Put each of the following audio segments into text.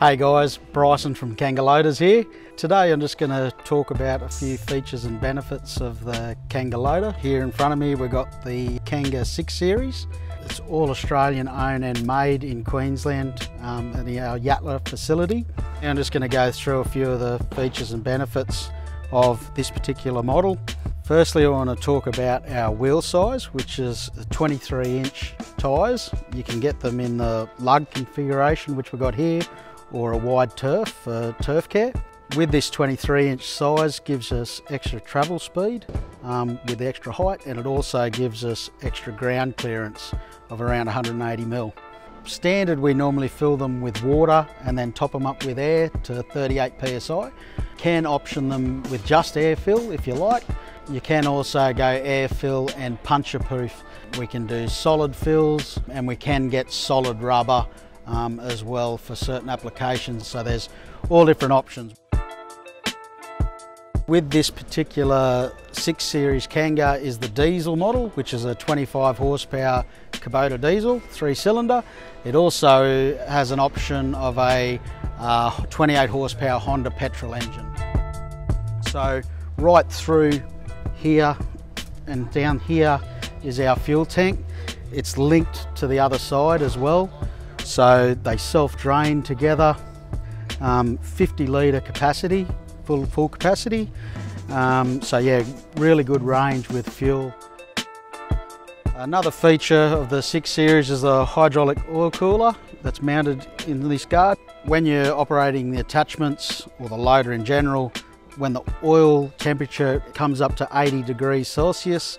Hey guys, Bryson from Kanga Loaders here. Today I'm just going to talk about a few features and benefits of the Kanga loader. Here in front of me we've got the Kanga 6 Series. It's all Australian owned and made in Queensland at our Yatala facility. And I'm just going to go through a few of the features and benefits of this particular model. Firstly, I want to talk about our wheel size, which is 23-inch tyres. You can get them in the lug configuration, which we've got here, or a wide turf for turf care. With this 23-inch size gives us extra travel speed with extra height, and it also gives us extra ground clearance of around 180 mil. Standard, we normally fill them with water and then top them up with air to 38 psi. Can option them with just air fill if you like. You can also go air fill and puncture proof. We can do solid fills and we can get solid rubber as well for certain applications, so there's all different options. With this particular 6 Series Kanga is the diesel model, which is a 25 horsepower Kubota diesel, 3-cylinder. It also has an option of a 28 horsepower Honda petrol engine. So right through here and down here is our fuel tank. It's linked to the other side as well, so they self-drain together. 50 litre capacity, full capacity. So yeah, really good range with fuel. Another feature of the 6 Series is a hydraulic oil cooler that's mounted in this guard. When you're operating the attachments or the loader in general, when the oil temperature comes up to 80 degrees Celsius,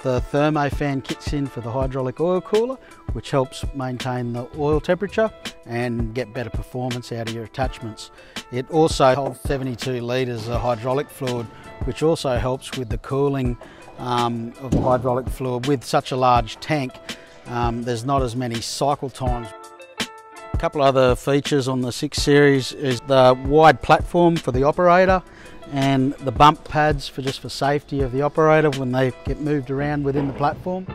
the thermofan kicks in for the hydraulic oil cooler, which helps maintain the oil temperature and get better performance out of your attachments. It also holds 72 litres of hydraulic fluid, which also helps with the cooling of the hydraulic fluid. With such a large tank, there's not as many cycle times. A couple other features on the 6 Series is the wide platform for the operator and the bump pads for safety of the operator when they get moved around within the platform.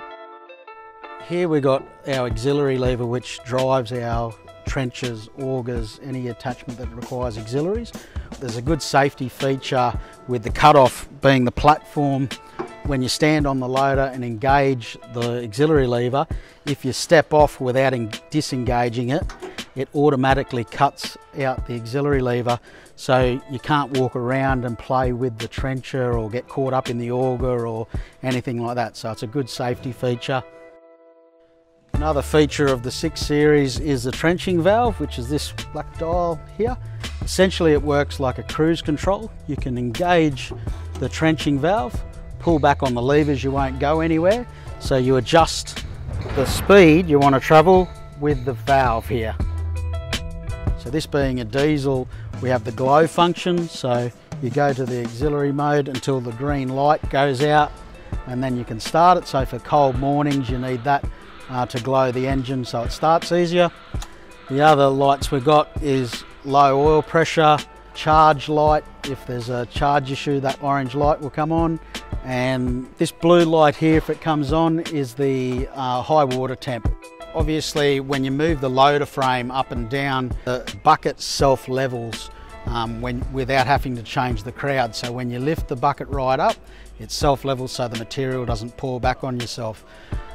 Here we got our auxiliary lever, which drives our trenchers, augers, any attachment that requires auxiliaries. There's a good safety feature with the cutoff being the platform. When you stand on the loader and engage the auxiliary lever, if you step off without disengaging it, it automatically cuts out the auxiliary lever, so you can't walk around and play with the trencher or get caught up in the auger or anything like that. So it's a good safety feature. Another feature of the 6 Series is the trenching valve, which is this black dial here. Essentially it works like a cruise control. You can engage the trenching valve, pull back on the levers, you won't go anywhere. So you adjust the speed you want to travel with the valve here. So this being a diesel, we have the glow function, so you go to the auxiliary mode until the green light goes out and then you can start it. So for cold mornings you need that to glow the engine so it starts easier. The other lights we've got is low oil pressure, charge light. If there's a charge issue, that orange light will come on. And this blue light here, if it comes on, is the high water temp. Obviously, when you move the loader frame up and down, the bucket self-levels without having to change the crowd. So when you lift the bucket right up, it self-levels so the material doesn't pour back on yourself.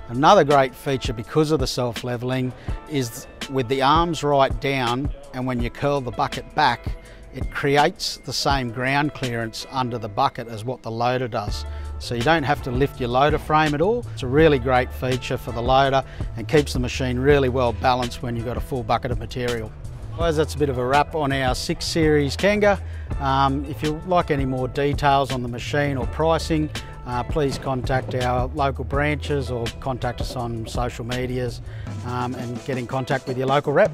Another great feature because of the self-leveling is with the arms right down, and when you curl the bucket back, it creates the same ground clearance under the bucket as what the loader does. So you don't have to lift your loader frame at all. It's a really great feature for the loader and keeps the machine really well balanced when you've got a full bucket of material. Guys, that's a bit of a wrap on our 6 Series Kanga. If you like any more details on the machine or pricing, please contact our local branches or contact us on social medias and get in contact with your local rep.